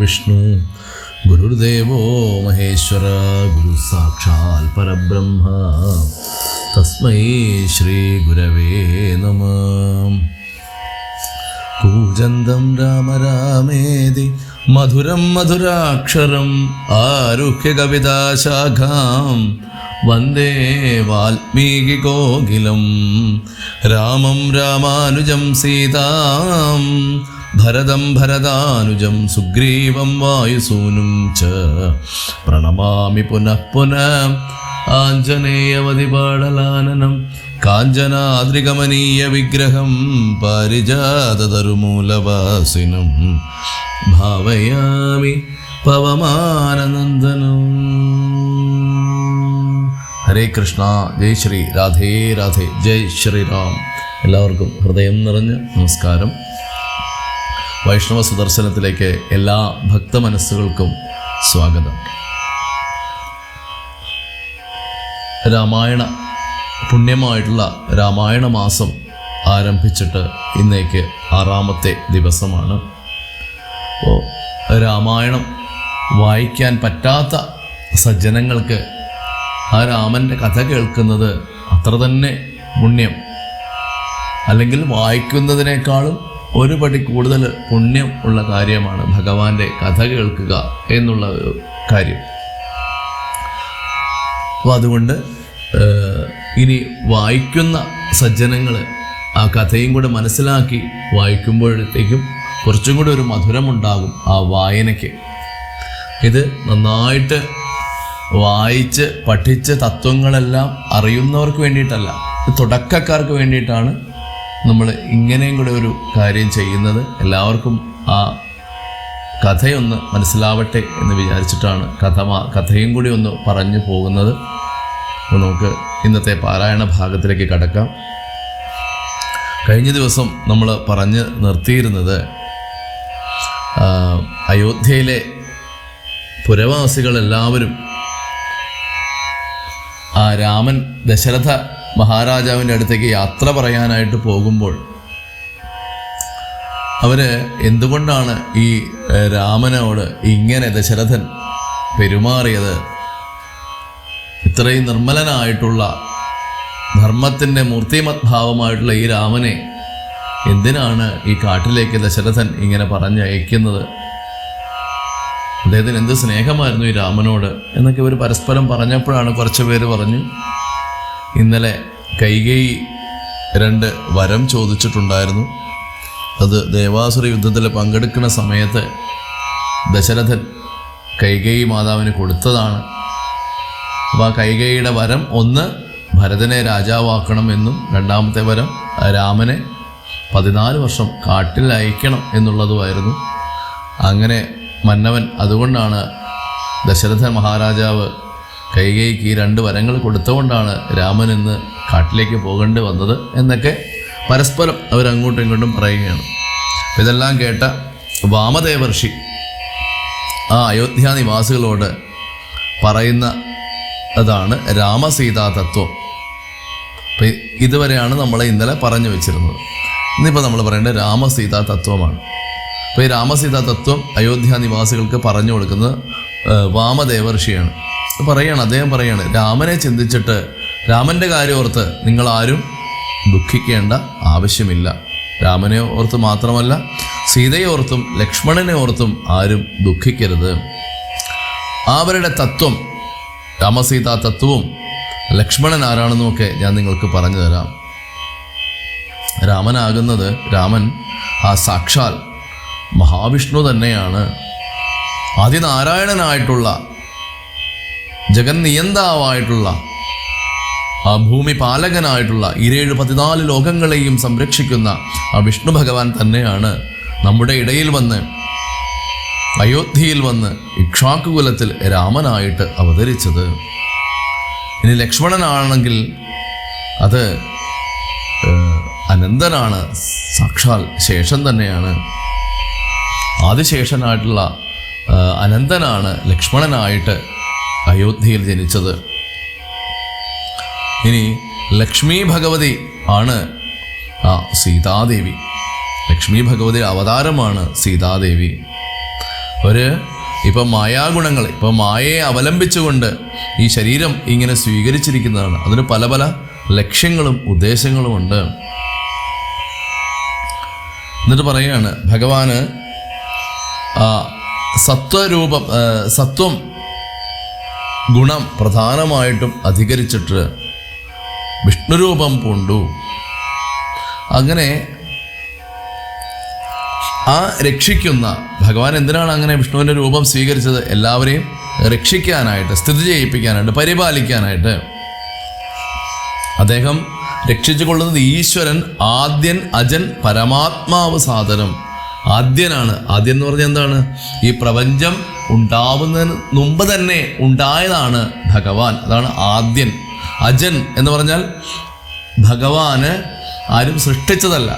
വിഷ്ണു ഗുരുദേവോ മഹേശ്വര ഗുരു സാക്ഷാൽ പരബ്രഹ്മ തസ്മൈ ശ്രീ ഗുരവേ നമഃ. കൂജന്തം രാമ രാമേതി മധുരം മധുരാക്ഷരം ആരുഹ്യ കവിതാശാഖാം വന്ദേ വാൽമീകി കോകിലം. രാമം രാമാനുജം സീതാം ഭരതം ഭരതാനുജം സുഗ്രീവം വായുസൂനും ച പ്രണമാമി പുനഃ പുനഃ. ആഞ്ജനേയവതിപാടലാനനം കാഞ്ചനാദ്രികമനീയ വിഗ്രഹം പാരിജാതതരുമൂലവാസിനം ഭാവയാമി പവമാനനന്ദനം. ഹരേ കൃഷ്ണ. ജയ് ശ്രീ രാധേ രാധേ. ജയ് ശ്രീറാം. എല്ലാവർക്കും ഹൃദയം നിറഞ്ഞ നമസ്കാരം. വൈഷ്ണവ സുദർശനത്തിലേക്ക് എല്ലാ ഭക്തമനസ്സുകൾക്കും സ്വാഗതം. രാമായണ പുണ്യമായിട്ടുള്ള രാമായണ മാസം ആരംഭിച്ചിട്ട് ഇന്നേക്ക് 6ാമത്തെ ദിവസമാണ്. അപ്പോൾ രാമായണം വായിക്കാൻ പറ്റാത്ത സജ്ജനങ്ങൾക്ക് ആ രാമൻ്റെ കഥ കേൾക്കുന്നത് അത്ര തന്നെ പുണ്യം, അല്ലെങ്കിൽ വായിക്കുന്നതിനേക്കാളും ഒരു പടി കൂടുതൽ പുണ്യം ഉള്ള കാര്യമാണ് ഭഗവാന്റെ കഥ കേൾക്കുക എന്നുള്ള ഒരു കാര്യം. അപ്പോൾ അതുകൊണ്ട് ഇനി വായിക്കുന്ന സജ്ജനങ്ങൾ ആ കഥയും കൂടെ മനസ്സിലാക്കി വായിക്കുമ്പോഴത്തേക്കും കുറച്ചും കൂടി ഒരു മധുരമുണ്ടാകും ആ വായനയ്ക്ക്. ഇത് നന്നായിട്ട് വായിച്ച് പഠിച്ച് തത്വങ്ങളെല്ലാം അറിയുന്നവർക്ക് വേണ്ടിയിട്ടല്ല, തുടക്കക്കാർക്ക് വേണ്ടിയിട്ടാണ് നമ്മൾ ഇങ്ങനെയും കൂടെ ഒരു കാര്യം ചെയ്യുന്നത്. എല്ലാവർക്കും ആ കഥയൊന്ന് മനസ്സിലാവട്ടെ എന്ന് വിചാരിച്ചിട്ടാണ് കഥയും കൂടി ഒന്ന് പറഞ്ഞു പോകുന്നത്. അപ്പോൾ നമുക്ക് ഇന്നത്തെ പാരായണ ഭാഗത്തിലേക്ക് കടക്കാം. കഴിഞ്ഞ ദിവസം നമ്മൾ പറഞ്ഞ് നിർത്തിയിരുന്നത് അയോധ്യയിലെ പുരവാസികളെല്ലാവരും ആ രാമൻ ദശരഥ മഹാരാജാവിൻ്റെ അടുത്തേക്ക് യാത്ര പറയാനായിട്ട് പോകുമ്പോൾ അവർ എന്തുകൊണ്ടാണ് ഈ രാമനോട് ഇങ്ങനെ ദശരഥൻ പെരുമാറിയത്, ഇത്രയും നിർമ്മലനായിട്ടുള്ള ധർമ്മത്തിൻ്റെ മൂർത്തിമദ്ഭാവമായിട്ടുള്ള ഈ രാമനെ എന്തിനാണ് ഈ കാട്ടിലേക്ക് ദശരഥൻ ഇങ്ങനെ പറഞ്ഞയക്കുന്നത്, അദ്ദേഹത്തിന് എന്ത് സ്നേഹമായിരുന്നു ഈ രാമനോട് എന്നൊക്കെ ഇവർ പരസ്പരം പറഞ്ഞപ്പോഴാണ് കുറച്ച് പേര് പറഞ്ഞു, ഇന്നലെ കൈകേയി 2 വരം ചോദിച്ചിട്ടുണ്ടായിരുന്നു. അത് ദേവാസുര യുദ്ധത്തിൽ പങ്കെടുക്കുന്ന സമയത്ത് ദശരഥൻ കൈകേയി മാതാവിന് കൊടുത്തതാണ്. അപ്പോൾ ആ കൈകേയിയുടെ വരം ഒന്ന് ഭരതനെ രാജാവാക്കണം എന്നും, രണ്ടാമത്തെ വരം രാമനെ 14 വർഷം കാട്ടിൽ അയക്കണം എന്നുള്ളതുമായിരുന്നു. അങ്ങനെ മന്നവൻ അതുകൊണ്ടാണ് ദശരഥൻ മഹാരാജാവ് കൈകേയിക്ക് ഈ 2 വരങ്ങൾ കൊടുത്തുകൊണ്ടാണ് രാമൻ ഇന്ന് കാട്ടിലേക്ക് പോകേണ്ടി വന്നത് എന്നൊക്കെ പരസ്പരം അവരങ്ങോട്ടും ഇങ്ങോട്ടും പറയുകയാണ്. ഇതെല്ലാം കേട്ട വാമദേവർഷി ആ അയോധ്യ നിവാസികളോട് പറയുന്ന അതാണ് രാമസീതാ തത്വം. അപ്പം ഇതുവരെയാണ് നമ്മൾ ഇന്നലെ പറഞ്ഞു വെച്ചിരുന്നത്. ഇന്നിപ്പോൾ നമ്മൾ പറയേണ്ടത് രാമസീതാ തത്വമാണ്. അപ്പോൾ ഈ രാമസീതാ തത്വം അയോധ്യ നിവാസികൾക്ക് പറഞ്ഞു കൊടുക്കുന്നത് വാമദേവർഷിയാണ്. അദ്ദേഹം പറയാണ്, രാമനെ ചിന്തിച്ചിട്ട് രാമൻ്റെ കാര്യം ഓർത്ത് നിങ്ങളാരും ദുഃഖിക്കേണ്ട ആവശ്യമില്ല. രാമനെ ഓർത്ത് മാത്രമല്ല, സീതയെ ഓർത്തും ലക്ഷ്മണനെ ഓർത്തും ആരും ദുഃഖിക്കരുത്. അവരുടെ തത്വം, രാമസീതാ തത്വവും ലക്ഷ്മണൻ ആരാണെന്നുമൊക്കെ ഞാൻ നിങ്ങൾക്ക് പറഞ്ഞു തരാം. രാമൻ ആ സാക്ഷാൽ മഹാവിഷ്ണു തന്നെയാണ്. ആദിനാരായണനായിട്ടുള്ള ജഗന്നിയന്താവായിട്ടുള്ള ആ ഭൂമി പാലകനായിട്ടുള്ള 14 ലോകങ്ങളെയും സംരക്ഷിക്കുന്ന ആ വിഷ്ണു ഭഗവാൻ തന്നെയാണ് നമ്മുടെ ഇടയിൽ വന്ന് അയോധ്യയിൽ വന്ന് ഇക്ഷ്വാകുകുലത്തിൽ രാമനായിട്ട് അവതരിച്ചത്. ഇനി ലക്ഷ്മണനാണെങ്കിൽ അത് അനന്തനാണ്, സാക്ഷാൽ ശേഷൻ തന്നെയാണ്. ആദിശേഷനായിട്ടുള്ള അനന്തനാണ് ലക്ഷ്മണനായിട്ട് അയോധ്യയിൽ ജനിച്ചത്. ഇനി ലക്ഷ്മി ഭഗവതി ആണ് സീതാദേവി. ലക്ഷ്മി ഭഗവതി അവതാരമാണ് സീതാദേവി. ഇപ്പം മായാഗുണങ്ങൾ, ഇപ്പം മായയെ അവലംബിച്ചുകൊണ്ട് ഈ ശരീരം ഇങ്ങനെ സ്വീകരിച്ചിരിക്കുന്നതാണ്. അതിന് പല പല ലക്ഷ്യങ്ങളും ഉദ്ദേശങ്ങളും ഉണ്ട്. എന്നിട്ട് പറയുകയാണ് ഭഗവാന് സത്വം ഗുണം പ്രധാനമായിട്ടും അധികരിച്ചിട്ട് വിഷ്ണുരൂപം പൂണ്ടു. അങ്ങനെ രക്ഷിക്കുന്ന ഭഗവാൻ എന്തിനാണ് അങ്ങനെ വിഷ്ണുവിൻ്റെ രൂപം സ്വീകരിച്ചത്? എല്ലാവരെയും രക്ഷിക്കാനായിട്ട്, സ്ഥിതി ചെയ്യിപ്പിക്കാനായിട്ട്, പരിപാലിക്കാനായിട്ട്. അദ്ദേഹം രക്ഷിച്ചു കൊള്ളുന്നത് ഈശ്വരൻ, ആദ്യൻ, അജൻ, പരമാത്മാവ് സാധനം. ആദ്യനാണ്. ആദ്യം എന്ന് പറഞ്ഞാൽ എന്താണ്? ഈ പ്രപഞ്ചം ഉണ്ടാവുന്നതിന് മുമ്പ് തന്നെ ഉണ്ടായതാണ് ഭഗവാൻ. അതാണ് ആദ്യൻ. അജൻ എന്ന് പറഞ്ഞാൽ ഭഗവാന് ആരും സൃഷ്ടിച്ചതല്ല,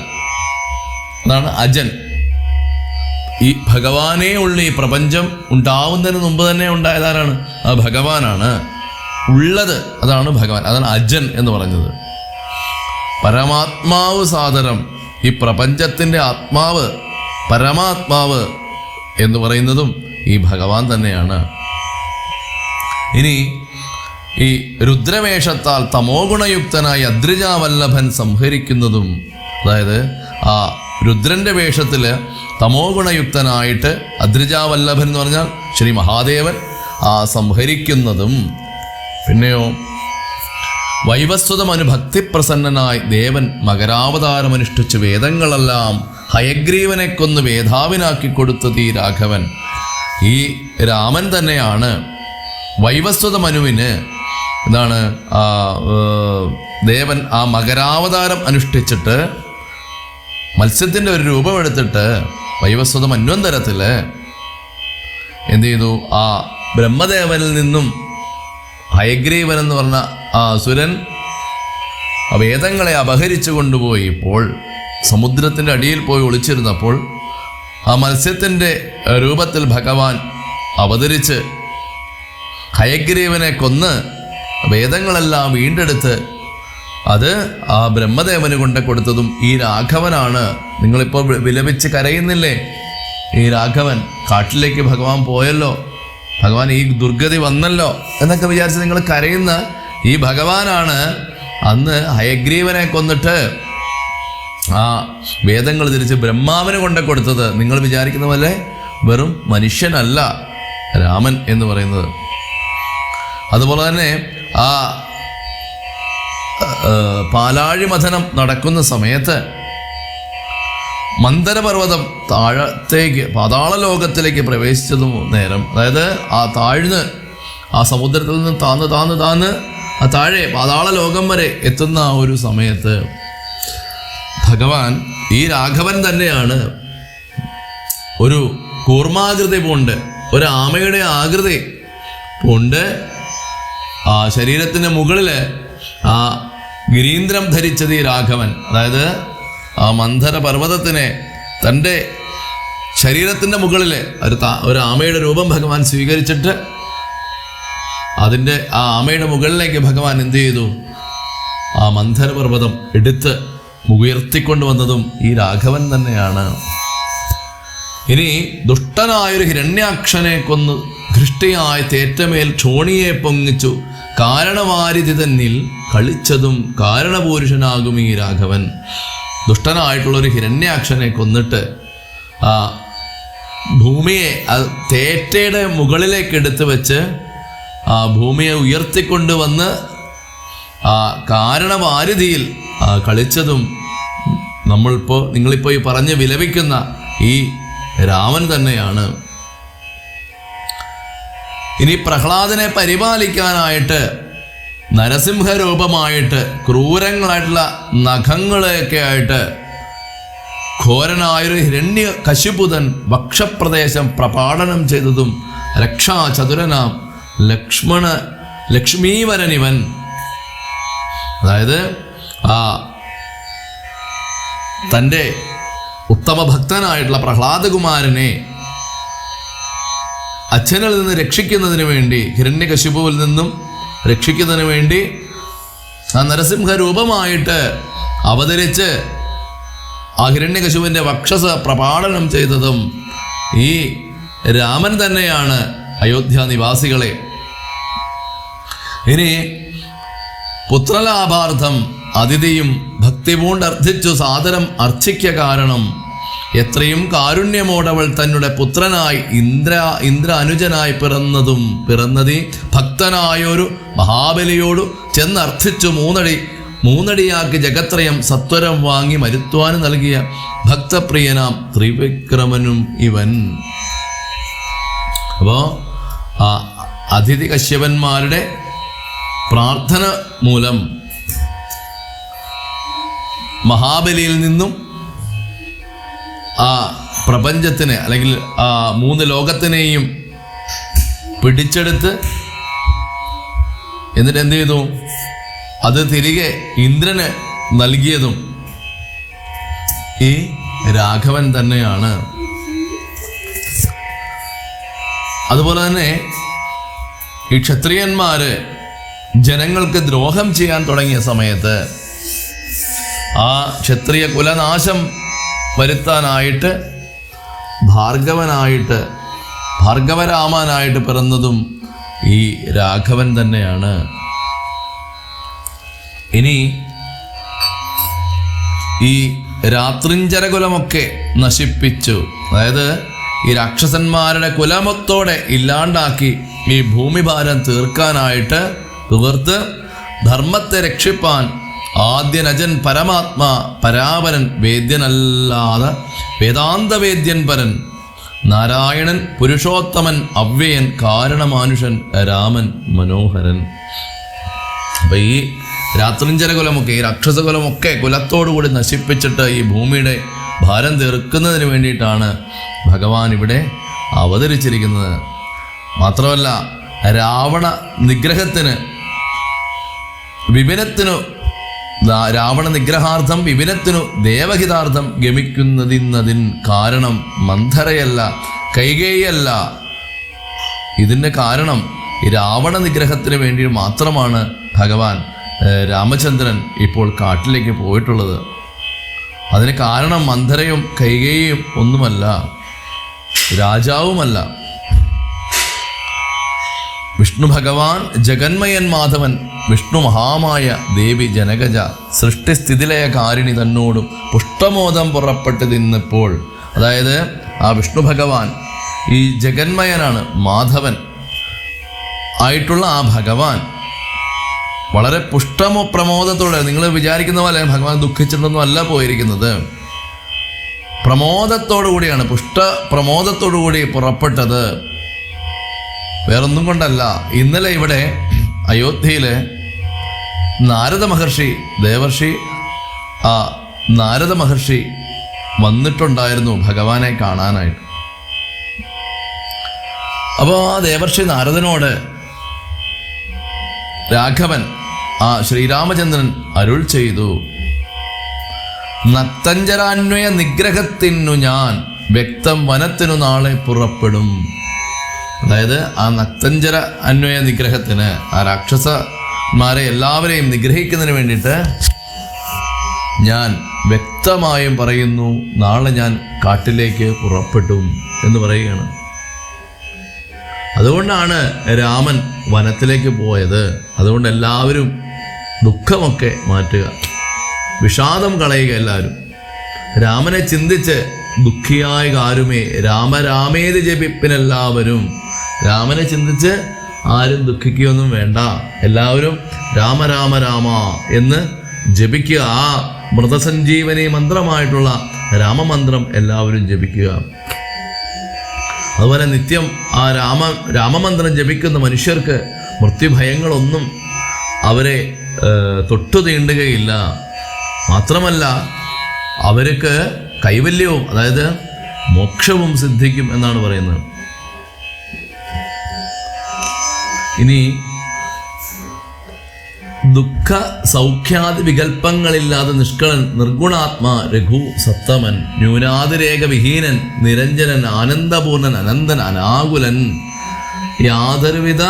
അതാണ് അജൻ. ഈ ഭഗവാനേ ഉള്ള ഈ പ്രപഞ്ചം ഉണ്ടാവുന്നതിന് മുമ്പ് തന്നെ ഉണ്ടായതാരാണ്? ആ ഭഗവാനാണ് ഉള്ളത്. അതാണ് ഭഗവാൻ. അതാണ് അജൻ എന്ന് പറഞ്ഞത്. പരമാത്മാവ് സാദരം, ഈ പ്രപഞ്ചത്തിൻ്റെ ആത്മാവ്, പരമാത്മാവ് എന്ന് പറയുന്നതും ഈ ഭഗവാൻ തന്നെയാണ്. ഇനി ഈ രുദ്രവേഷത്താൽ തമോ ഗുണയുക്തനായി അദ്രിജാവല്ലഭൻ സംഹരിക്കുന്നതും, അതായത് ആ രുദ്രന്റെ വേഷത്തിൽ തമോ ഗുണയുക്തനായിട്ട് അദ്രിജാവല്ലഭൻ എന്ന് പറഞ്ഞാൽ ശ്രീ മഹാദേവൻ സംഹരിക്കുന്നതും, പിന്നെയോ വൈവസ്വതമനു ഭക്തിപ്രസന്നനായി ദേവൻ മകരാവതാരമനുഷ്ഠിച്ച് വേദങ്ങളെല്ലാം ഹയഗ്രീവനെ കൊന്ന് വേധാവിനാക്കി കൊടുത്തത് ഈ രാഘവൻ. ഈ രാമൻ തന്നെയാണ് വൈവസ്വതമനുവിന് എന്താണ് ദേവൻ ആ മകരാവതാരം അനുഷ്ഠിച്ചിട്ട് മത്സ്യത്തിൻ്റെ ഒരു രൂപമെടുത്തിട്ട് വൈവസ്വത മന്വന്തരത്തിൽ എന്ത് ചെയ്തു? ആ ബ്രഹ്മദേവനിൽ നിന്നും ഹയഗ്രീവൻ എന്ന് പറഞ്ഞ ആ അസുരൻ വേദങ്ങളെ അപഹരിച്ചു കൊണ്ടുപോയി ഇപ്പോൾ സമുദ്രത്തിൻ്റെ അടിയിൽ പോയി ഒളിച്ചിരുന്നപ്പോൾ ആ മത്സ്യത്തിൻ്റെ രൂപത്തിൽ ഭഗവാൻ അവതരിച്ച് ഹയഗ്രീവനെ കൊന്ന് വേദങ്ങളെല്ലാം വീണ്ടെടുത്ത് അത് ആ ബ്രഹ്മദേവന് കൊണ്ട് കൊടുത്തതും ഈ രാഘവനാണ്. നിങ്ങളിപ്പോൾ വിലപിച്ച് കരയുന്നില്ലേ? ഈ രാഘവൻ കാട്ടിലേക്ക് ഭഗവാൻ പോയല്ലോ, ഭഗവാൻ ഈ ദുർഗതി വന്നല്ലോ എന്നൊക്കെ വിചാരിച്ച് നിങ്ങൾ കരയുന്ന ഈ ഭഗവാനാണ് അന്ന് ഹയഗ്രീവനെ കൊന്നിട്ട് ആ വേദങ്ങൾ തിരിച്ച് ബ്രഹ്മാവിന് കൊണ്ട് കൊടുത്തത്. നിങ്ങൾ വിചാരിക്കുന്ന പോലെ വെറും മനുഷ്യനല്ല രാമൻ എന്ന് പറയുന്നത്. അതുപോലെ തന്നെ ആ പാലാഴി മഥനം നടക്കുന്ന സമയത്ത് മന്ദരപർവ്വതം താഴത്തേക്ക് പാതാള ലോകത്തിലേക്ക് പ്രവേശിച്ചതും നേരം, അതായത് ആ താഴ്ന്ന് ആ സമുദ്രത്തിൽ നിന്ന് താന്ന് ആ താഴെ പാതാള ലോകം വരെ എത്തുന്ന ആ ഒരു സമയത്ത് ഭഗവാൻ ഈ രാഘവൻ തന്നെയാണ് ഒരു കൂർമാകൃതി പൂണ്ട്, ഒരു ആമയുടെ ആകൃതി പൂണ്ട് ആ ശരീരത്തിന് മുകളിൽ ആ ഗിരീന്ദ്രം ധരിച്ചത് ഈ രാഘവൻ. അതായത് ആ മന്ധര പർവ്വതത്തിനെ തൻ്റെ ശരീരത്തിൻ്റെ മുകളിൽ ഒരു ആമയുടെ രൂപം ഭഗവാൻ സ്വീകരിച്ചിട്ട് അതിൻ്റെ ആ ആമയുടെ മുകളിലേക്ക് ഭഗവാൻ എന്ത് ചെയ്തു? ആ മന്ധര പർവ്വതം എടുത്ത് ഉയർത്തിക്കൊണ്ടുവന്നതും ഈ രാഘവൻ തന്നെയാണ്. ഇനി ദുഷ്ടനായൊരു ഹിരണ്യാക്ഷനെ കൊന്ന് ഘൃഷ്ടിയായ തേറ്റമേൽ ക്ഷോണിയെ പൊങ്ങിച്ചു കാരണവാരിധി തന്നിൽ കളിച്ചതും കാരണപുരുഷനാകും ഈ രാഘവൻ. ദുഷ്ടനായിട്ടുള്ളൊരു ഹിരണ്യാക്ഷനെ കൊന്നിട്ട് ആ ഭൂമിയെ തേറ്റയുടെ മുകളിലേക്ക് എടുത്തു വെച്ച് ആ ഭൂമിയെ ഉയർത്തിക്കൊണ്ടുവന്ന് ആ കാരണവാരിധിയിൽ കളിച്ചതും നിങ്ങളിപ്പോൾ ഈ പറഞ്ഞ് വിലപിക്കുന്ന ഈ രാമൻ തന്നെയാണ്. ഇനി പ്രഹ്ലാദനെ പരിപാലിക്കാനായിട്ട് നരസിംഹരൂപമായിട്ട് ക്രൂരങ്ങളായിട്ടുള്ള നഖങ്ങളെയൊക്കെ ആയിട്ട് ഘോരനായൊരു ഹിരണ്യകശിപുതൻ വക്ഷപ്രദേശം പ്രപാടനം ചെയ്തതും രക്ഷാചതുരനാം ലക്ഷ്മീവരനിവൻ. അതായത് ആ തൻ്റെ ഉത്തമ ഭക്തനായിട്ടുള്ള പ്രഹ്ലാദകുമാരനെ അച്ഛനിൽ നിന്ന് രക്ഷിക്കുന്നതിന് വേണ്ടി, ഹിരണ്യകശിപുവിൽ നിന്നും രക്ഷിക്കുന്നതിന് വേണ്ടി ആ നരസിംഹ രൂപമായിട്ട് അവതരിച്ച് ആ ഹിരണ്യകശിപുവിൻ്റെ വക്ഷസ് പ്രപാടനം ചെയ്തതും ഈ രാമൻ തന്നെയാണ് അയോധ്യ നിവാസികളെ. ഇനി പുത്രലാഭാർത്ഥം അതിഥിയും ഭക്തി പൂണ്ടർത്ഥിച്ചു സാദരം അർച്ചിക്ക കാരണം എത്രയും കാരുണ്യമോടവൾ തന്നെ പുത്രനായി ഇന്ദ്ര അനുജനായി പിറന്നതി ഭക്തനായൊരു മഹാബലിയോടു ചെന്നർത്ഥിച്ചു മൂന്നടിയാക്കി ജഗത്രയം സത്വരം വാങ്ങി മരുത്വാന് നൽകിയ ഭക്തപ്രിയനാം ത്രിവിക്രമനും ഇവൻ. അപ്പോ ആ അതിഥി കശ്യപന്മാരുടെ പ്രാർത്ഥന മൂലം മഹാബലിയിൽ നിന്നും ആ പ്രപഞ്ചത്തിനെ അല്ലെങ്കിൽ ആ 3 ലോകത്തിനെയും പിടിച്ചെടുത്ത് എന്നിട്ട് എന്ത് ചെയ്തു? അത് തിരികെ ഇന്ദ്രന് നൽകിയതും ഈ രാഘവൻ തന്നെയാണ്. അതുപോലെ തന്നെ ഈ ക്ഷത്രിയന്മാര് ജനങ്ങൾക്ക് ദ്രോഹം ചെയ്യാൻ തുടങ്ങിയ സമയത്ത് ആ ക്ഷത്രിയ കുലനാശം വരുത്താനായിട്ട് ഭാർഗവരാമനായിട്ട് പിറന്നതും ഈ രാഘവൻ തന്നെയാണ്. ഇനി ഈ രാത്രിഞ്ചരകുലമൊക്കെ നശിപ്പിച്ചു, അതായത് ഈ രാക്ഷസന്മാരുടെ കുലമൊത്തോടെ ഇല്ലാണ്ടാക്കി ഈ ഭൂമിഭാരം തീർക്കാനായിട്ട് തീർത്ത് ധർമ്മത്തെ രക്ഷിപ്പാൻ ആദ്യനജൻ പരമാത്മാ പരാപരൻ വേദ്യനല്ലാതെ വേദാന്തവേദ്യൻ പരൻ നാരായണൻ പുരുഷോത്തമൻ അവ്യയൻ കാരണമാനുഷൻ രാമൻ മനോഹരൻ. അപ്പൊ ഈ രാത്രിഞ്ചരകുലമൊക്കെ ഈ രാക്ഷസകുലമൊക്കെ കുലത്തോടുകൂടി നശിപ്പിച്ചിട്ട് ഈ ഭൂമിയുടെ ഭാരം തീർക്കുന്നതിന് വേണ്ടിയിട്ടാണ് ഭഗവാൻ ഇവിടെ അവതരിച്ചിരിക്കുന്നത്. മാത്രമല്ല രാവണ നിഗ്രഹത്തിന് രാവണ നിഗ്രഹാർത്ഥം വിപിനത്തിനു ദേവഹിതാർത്ഥം ഗമിക്കുന്നതിന്നതിൻ കാരണം മന്ധരയല്ല, കൈകേയല്ല. ഇതിൻ്റെ കാരണം ഈ രാവണ നിഗ്രഹത്തിന് വേണ്ടി മാത്രമാണ് ഭഗവാൻ രാമചന്ദ്രൻ ഇപ്പോൾ കാട്ടിലേക്ക് പോയിട്ടുള്ളത്. അതിന് കാരണം മന്ധരയും കൈകേയും ഒന്നുമല്ല, രാജാവുമല്ല. വിഷ്ണു ഭഗവാൻ ജഗന്മയൻ മാധവൻ വിഷ്ണു മഹാമായ ദേവി ജനകജ സൃഷ്ടിസ്ഥിതിലയ കാരിണി തന്നോടും പുഷ്ടമോദം പുറപ്പെട്ടു നിന്നപ്പോൾ, അതായത് ആ വിഷ്ണു ഭഗവാൻ ഈ ജഗന്മയനാണ്, മാധവൻ ആയിട്ടുള്ള ആ ഭഗവാൻ വളരെ പ്രമോദത്തോടെ, നിങ്ങൾ വിചാരിക്കുന്ന പോലെ ഭഗവാൻ ദുഃഖിച്ചിട്ടൊന്നും അല്ല പോയിരിക്കുന്നത്, പ്രമോദത്തോടു കൂടിയാണ്, പ്രമോദത്തോടു കൂടി പുറപ്പെട്ടത്. വേറൊന്നും കൊണ്ടല്ല. ഇന്നലെ ഇവിടെ അയോധ്യയില് നാരദ മഹർഷി വന്നിട്ടുണ്ടായിരുന്നു ഭഗവാനെ കാണാനായിട്ട്. അപ്പോൾ ആ ദേവർഷി നാരദനോട് രാഘവൻ ആ ശ്രീരാമചന്ദ്രൻ അരുൾ ചെയ്തു, നക്തഞ്ചരാന്വയ നിഗ്രഹത്തിനു ഞാൻ വ്യക്തം വനത്തിനു നാളെ പുറപ്പെടും. അതായത് ആ നക്തഞ്ചര അന്വയ നിഗ്രഹത്തിന്, ആ രാക്ഷസന്മാരെ എല്ലാവരെയും നിഗ്രഹിക്കുന്നതിന് വേണ്ടിയിട്ട് ഞാൻ വ്യക്തമായും പറയുന്നു, നാളെ ഞാൻ കാട്ടിലേക്ക് പുറപ്പെട്ടു എന്ന് പറയുകയാണ്. അതുകൊണ്ടാണ് രാമൻ വനത്തിലേക്ക് പോയത്. അതുകൊണ്ട് എല്ലാവരും ദുഃഖമൊക്കെ മാറ്റുക, വിഷാദം കളയുക. എല്ലാവരും രാമനെ ചിന്തിച്ച് ദുഃഖിയായ കാരുമേ രാമരാമേതി ജപിപ്പിനെല്ലാവരും. രാമനെ ചിന്തിച്ച് ആരും ദുഃഖിക്കുകയൊന്നും വേണ്ട, എല്ലാവരും രാമ രാമ രാമ എന്ന് ജപിക്കുക. ആ മൃതസഞ്ജീവനി മന്ത്രമായിട്ടുള്ള രാമമന്ത്രം എല്ലാവരും ജപിക്കുക. അതുപോലെ നിത്യം ആ രാമമന്ത്രം ജപിക്കുന്ന മനുഷ്യർക്ക് മൃത്യുഭയങ്ങളൊന്നും അവരെ തൊട്ടു തീണ്ടുകയില്ല. മാത്രമല്ല അവർക്ക് കൈവല്യവും, അതായത് മോക്ഷവും സിദ്ധിക്കും എന്നാണ് പറയുന്നത്. ഇനി ദുഃഖ സൗഖ്യാദി വികല്പങ്ങളില്ലാതെ നിഷ്കളൻ നിർഗുണാത്മാ രഘു സത്തമൻ ന്യൂനാതിരേക വിഹീനൻ നിരഞ്ജനൻ ആനന്ദപൂർണൻ അനന്തൻ അനാകുലൻ, യാതൊരുവിധ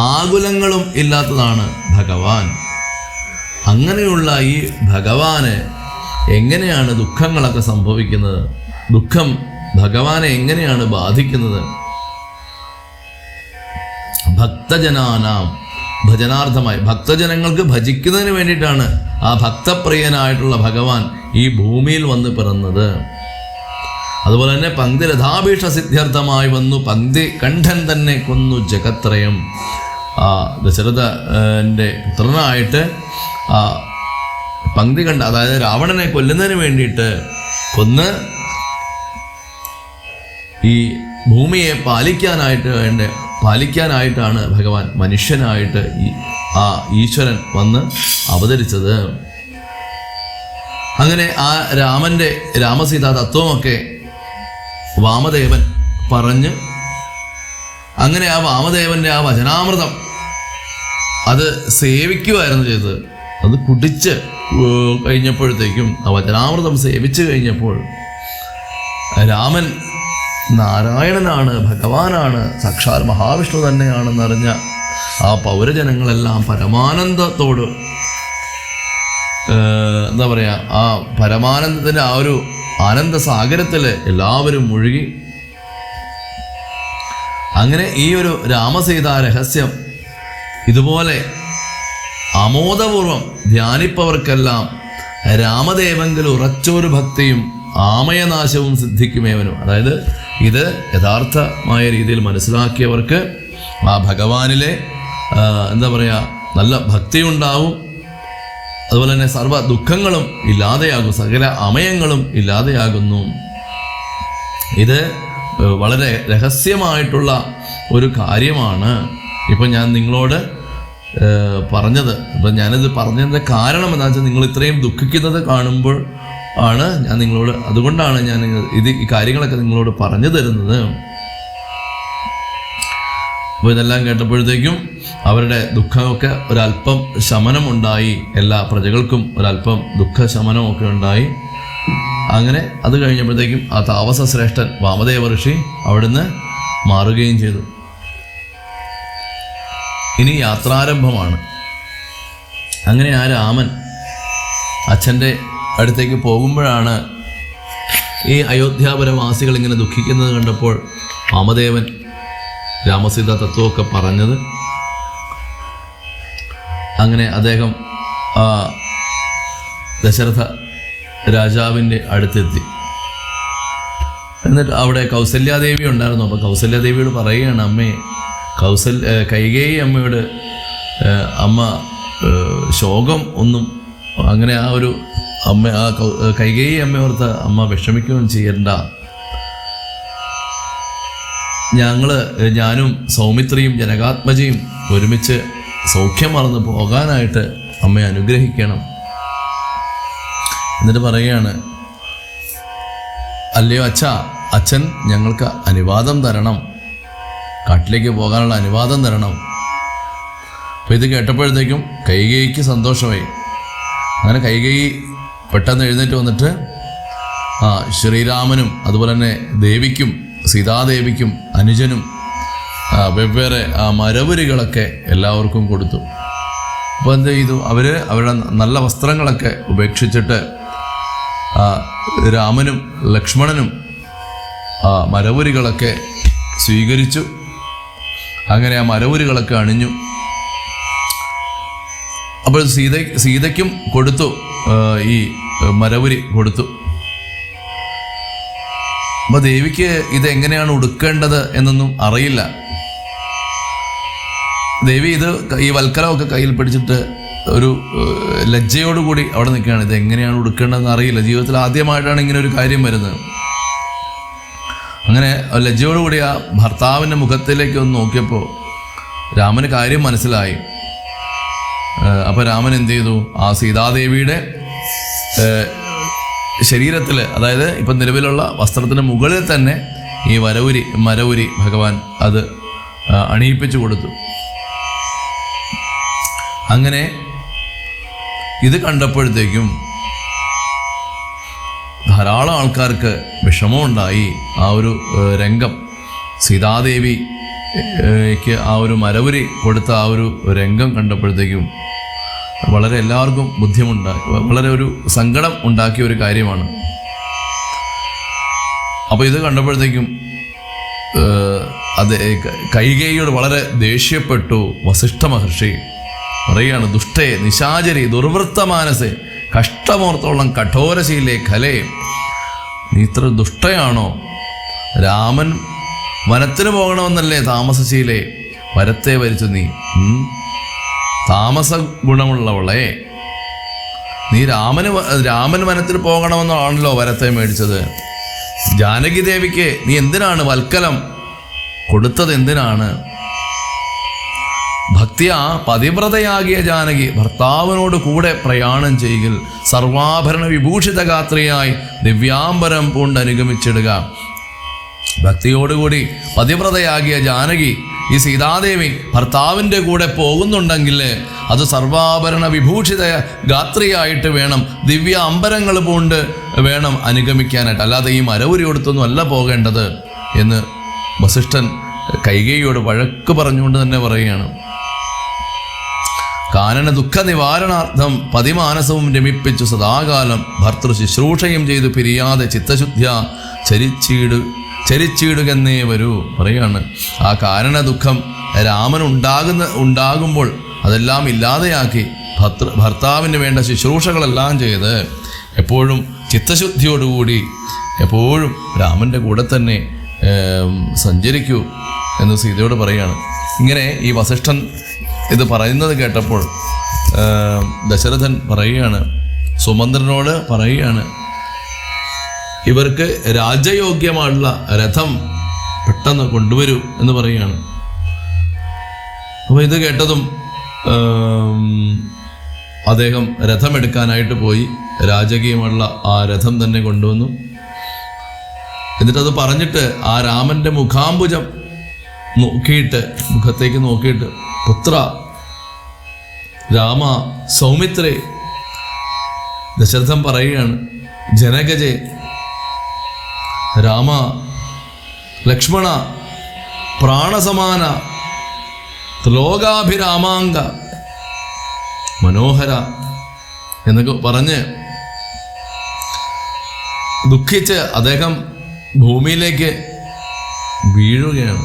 ആകുലങ്ങളും ഇല്ലാത്തതാണ് ഭഗവാൻ. അങ്ങനെയുള്ള ഈ ഭഗവാന് എങ്ങനെയാണ് ദുഃഖങ്ങളൊക്കെ സംഭവിക്കുന്നത്? ദുഃഖം ഭഗവാനെ എങ്ങനെയാണ് ബാധിക്കുന്നത്? ഭക്തജനാനാം, ഭജനാർത്ഥമായി ഭക്തജനങ്ങൾക്ക് ഭജിക്കുന്നതിന് വേണ്ടിയിട്ടാണ് ആ ഭക്തപ്രിയനായിട്ടുള്ള ഭഗവാൻ ഈ ഭൂമിയിൽ വന്ന് പിറന്നത്. അതുപോലെ തന്നെ പങ്ക്തി രഥാഭീഷ സിദ്ധ്യർത്ഥമായി വന്നു പങ്ക്തി കണ്ഠൻ തന്നെ കൊന്നു ജഗത്രയം. ആ ദശരഥൻ്റെ പുത്രനായിട്ട് ആ പങ്ക്തി കണ്ഠ, അതായത് രാവണനെ കൊല്ലുന്നതിന് വേണ്ടിയിട്ട് കൊന്ന് ഈ ഭൂമിയെ പാലിക്കാനായിട്ടാണ് ഭഗവാൻ മനുഷ്യനായിട്ട് ആ ഈശ്വരൻ വന്ന് അവതരിച്ചത്. അങ്ങനെ ആ രാമസീതാ തത്വമൊക്കെ വാമദേവൻ പറഞ്ഞ്, അങ്ങനെ ആ വാമദേവന്റെ ആ വചനാമൃതം അത് സേവിക്കുമായിരുന്നു ചെയ്തത്. അത് കുടിച്ച് കഴിഞ്ഞപ്പോഴത്തേക്കും, ആ വചനാമൃതം സേവിച്ചു കഴിഞ്ഞപ്പോൾ രാമൻ നാരായണനാണ്, ഭഗവാനാണ്, സാക്ഷാൽ മഹാവിഷ്ണു തന്നെയാണെന്നറിഞ്ഞ ആ പൗരജനങ്ങളെല്ലാം പരമാനന്ദത്തോട്, എന്താ പറയുക, ആ പരമാനന്ദത്തിൻ്റെ ആ ഒരു ആനന്ദസാഗരത്തിൽ എല്ലാവരും മുഴുകി. അങ്ങനെ ഈ ഒരു രാമസീതാ രഹസ്യം ഇതുപോലെ ആമോദപൂർവം ധ്യാനിപ്പവർക്കെല്ലാം രാമദേവങ്കിൽ ഉറച്ചൊരു ഭക്തിയും ആമയനാശവും സിദ്ധിക്കുമേവനും. അതായത് ഇത് യഥാർത്ഥമായ രീതിയിൽ മനസ്സിലാക്കിയവർക്ക് ആ ഭഗവാനിലെ എന്താ പറയുക, നല്ല ഭക്തി ഉണ്ടാവും. അതുപോലെ തന്നെ സർവ്വ ദുഃഖങ്ങളും ഇല്ലാതെയാകും, സകല അമയങ്ങളും ഇല്ലാതെയാകുന്നു. ഇത് വളരെ രഹസ്യമായിട്ടുള്ള ഒരു കാര്യമാണ്. ഇപ്പം ഞാൻ നിങ്ങളോട് പറഞ്ഞത്, ഇപ്പം ഞാനിത് പറഞ്ഞതിൻ്റെ കാരണം എന്താണെന്ന് വെച്ചാൽ, നിങ്ങൾ ഇത്രയും ദുഃഖിക്കുന്നത് കാണുമ്പോൾ ആണ് ഞാൻ നിങ്ങളോട്, അതുകൊണ്ടാണ് ഞാൻ ഈ കാര്യങ്ങളൊക്കെ നിങ്ങളോട് പറഞ്ഞു തരുന്നത്. അപ്പോൾ ഇതെല്ലാം കേട്ടപ്പോഴത്തേക്കും അവരുടെ ദുഃഖമൊക്കെ ഒരല്പം ശമനമുണ്ടായി. എല്ലാ പ്രജകൾക്കും ഒരല്പം ദുഃഖശമനമൊക്കെ ഉണ്ടായി. അങ്ങനെ അത് കഴിഞ്ഞപ്പോഴത്തേക്കും ആ താപസ ശ്രേഷ്ഠൻ വാമദേവ ഋഷി അവിടുന്ന് മാറുകയും ചെയ്തു. ഇനി യാത്രാരംഭമാണ്. അങ്ങനെ ആ രാമൻ അച്ഛൻ്റെ അടുത്തേക്ക് പോകുമ്പോഴാണ് ഈ അയോധ്യാപുരവാസികൾ ഇങ്ങനെ ദുഃഖിക്കുന്നത് കണ്ടപ്പോൾ വാമദേവൻ രാമസീതാ തത്വമൊക്കെ പറഞ്ഞത്. അങ്ങനെ അദ്ദേഹം ദശരഥ രാജാവിൻ്റെ അടുത്തെത്തി. എന്നിട്ട് അവിടെ കൗസല്യാദേവി ഉണ്ടായിരുന്നു. അപ്പോൾ കൗസല്യാദേവിയോട് പറയുകയാണ്, അമ്മേ, കൈകേയി അമ്മയോട് അമ്മ ശോകം ഒന്നും, അങ്ങനെ ആ ഒരു അമ്മ, ആ കൈകേയി അമ്മയോർത്ത് അമ്മ വിഷമിക്കുകയും ചെയ്യണ്ട. ഞാനും സൗമിത്രിയും ജനകാത്മജയും ഒരുമിച്ച് സൗഖ്യം മറന്ന് പോകാനായിട്ട് അമ്മയെ അനുഗ്രഹിക്കണം. എന്നിട്ട് പറയുകയാണ്, അല്ലയോ അച്ഛൻ ഞങ്ങൾക്ക് അനുവാദം തരണം, കാട്ടിലേക്ക് പോകാനുള്ള അനുവാദം തരണം. അപ്പോൾ ഇത് കേട്ടപ്പോഴത്തേക്കും കൈകേയിക്ക് സന്തോഷമായി. അങ്ങനെ കൈകേയി പെട്ടെന്ന് എഴുന്നേറ്റ് വന്നിട്ട് ശ്രീരാമനും അതുപോലെ തന്നെ ദേവിക്കും, സീതാദേവിക്കും, അനുജനും വെവ്വേറെ മരവുരികളൊക്കെ എല്ലാവർക്കും കൊടുത്തു. അപ്പോൾ എന്ത് ചെയ്തു, അവരുടെ നല്ല വസ്ത്രങ്ങളൊക്കെ ഉപേക്ഷിച്ചിട്ട് രാമനും ലക്ഷ്മണനും മരവുരികളൊക്കെ സ്വീകരിച്ചു. അങ്ങനെ ആ മരവുരികളൊക്കെ അണിഞ്ഞു. അപ്പോൾ സീതയ്ക്കും കൊടുത്തു, ഈ മരവുരി കൊടുത്തു. അപ്പോൾ ദേവിക്ക് ഇതെങ്ങനെയാണ് ഉടുക്കേണ്ടത് എന്നൊന്നും അറിയില്ല. ദേവി ഈ വൽക്കലമൊക്കെ കയ്യിൽ പിടിച്ചിട്ട് ഒരു ലജ്ജയോടുകൂടി അവിടെ നിൽക്കുകയാണ്. ഇത് എങ്ങനെയാണ് ഉടുക്കേണ്ടതെന്ന് അറിയില്ല. ജീവിതത്തിൽ ആദ്യമായിട്ടാണ് ഇങ്ങനെ ഒരു കാര്യം വരുന്നത്. അങ്ങനെ ലജ്ജയോടുകൂടി ആ ഭർത്താവിൻ്റെ മുഖത്തിലേക്ക് ഒന്ന് നോക്കിയപ്പോൾ രാമന് കാര്യം മനസ്സിലായി. അപ്പോൾ രാമൻ എന്ത് ചെയ്തു, ആ സീതാദേവിയുടെ ശരീരത്തിൽ, അതായത് ഇപ്പം നിലവിലുള്ള വസ്ത്രത്തിന് മുകളിൽ തന്നെ ഈ മരവുരി ഭഗവാൻ അത് അണിയിപ്പിച്ചു കൊടുത്തു. അങ്ങനെ ഇത് കണ്ടപ്പോഴത്തേക്കും ധാരാളം ആൾക്കാർക്ക് വിഷമമുണ്ടായി. ആ ഒരു രംഗം, സീതാദേവിക്ക് ആ ഒരു മരവുരി കൊടുത്ത ആ ഒരു രംഗം കണ്ടപ്പോഴത്തേക്കും വളരെ എല്ലാവർക്കും ബുദ്ധിമുട്ടായി, വളരെ ഒരു സങ്കടം ഉണ്ടാക്കിയ ഒരു കാര്യമാണ്. അപ്പോൾ ഇത് കണ്ടപ്പോഴത്തേക്കും അത് കൈകേയിയോട് വളരെ ദേഷ്യപ്പെട്ടു വസിഷ്ഠ മഹർഷി. പറയുകയാണ്, ദുഷ്ടേ നിശാചരി ദുർവൃത്ത മാനസേ കഷ്ടമോർത്തോളം കഠോരശീലേ ഖലേ. നീ ഇത്ര ദുഷ്ടയാണോ? രാമൻ വനത്തിന് പോകണമെന്നല്ലേ താമസശീലേ, വരത്തെ വരിച്ചു നീ. താമസ ഗുണമുള്ളവളെ, നീ രാമൻ വനത്തിൽ പോകണമെന്നാണല്ലോ വരത്തെ മേടിച്ചത്. ജാനകി ദേവിക്ക് നീ എന്തിനാണ് വൽക്കലം കൊടുത്തത്? എന്തിനാണ്? ഭക്തിയ പതിവ്രതയാകിയ ജാനകി ഭർത്താവിനോട് കൂടെ പ്രയാണം ചെയ്യൽ സർവാഭരണ വിഭൂഷിത ഗാത്രിയായി ദിവ്യാംബരം പൂണ്ട് അനുഗമിച്ചിടുക. ഭക്തിയോടുകൂടി പതിവ്രതയാകിയ ജാനകി, ഈ സീതാദേവി ഭർത്താവിൻ്റെ കൂടെ പോകുന്നുണ്ടെങ്കിൽ അത് സർവാഭരണ വിഭൂഷിത ഗാത്രിയായിട്ട് വേണം, ദിവ്യ അമ്പരങ്ങൾ പൂണ്ട് വേണം അനുഗമിക്കാനായിട്ട്, അല്ലാതെ ഈ മരവുരി കൊടുത്തൊന്നും അല്ല പോകേണ്ടത് എന്ന് വസിഷ്ഠൻ കൈകേയിയോട് വഴക്ക് പറഞ്ഞുകൊണ്ട് തന്നെ പറയുകയാണ്. കാനന ദുഃഖ നിവാരണാർത്ഥം പതിമാനസവും രമിപ്പിച്ചു സദാകാലം ഭർത്തൃ ശുശ്രൂഷയും ചെയ്തു പിരിയാതെ ചിത്തശുദ്ധ്യ ചരിച്ചിടുകെന്നേ വരൂ. പറയാണ്, ആ കാരണ ദുഃഖം രാമൻ ഉണ്ടാകുമ്പോൾ അതെല്ലാം ഇല്ലാതെയാക്കി ഭർത്താവിന് വേണ്ട ശുശ്രൂഷകളെല്ലാം ചെയ്ത് എപ്പോഴും ചിത്തശുദ്ധിയോടുകൂടി എപ്പോഴും രാമൻ്റെ കൂടെ തന്നെ സഞ്ചരിക്കൂ എന്ന് സീതയോട് പറയുകയാണ്. ഇങ്ങനെ ഈ വസിഷ്ഠൻ ഇത് പറയുന്നത് കേട്ടപ്പോൾ ദശരഥൻ പറയുകയാണ്, സുമന്ത്രനോട് പറയുകയാണ്, ഇവർക്ക് രാജയോഗ്യമായുള്ള രഥം പെട്ടെന്ന് കൊണ്ടുവരൂ എന്ന് പറയുകയാണ്. അപ്പോൾ ഇത് കേട്ടതും അദ്ദേഹം രഥമെടുക്കാനായിട്ട് പോയി രാജകീയമുള്ള ആ രഥം തന്നെ കൊണ്ടുവന്നു. എന്നിട്ടത് പറഞ്ഞിട്ട് ആ രാമൻ്റെ മുഖാംബുജം നോക്കിയിട്ട്, മുഖത്തേക്ക് നോക്കിയിട്ട്, പുത്ര രാമ സൗമിത്രേ, ദശരഥൻ പറയുകയാണ്, ജനകജെ രാമ ലക്ഷ്മണ പ്രാണസമാന ത്രിലോകാഭിരാമാംഗ മനോഹര എന്നൊക്കെ പറഞ്ഞ് ദുഃഖിച്ച് അദ്ദേഹം ഭൂമിയിലേക്ക് വീഴുകയാണ്.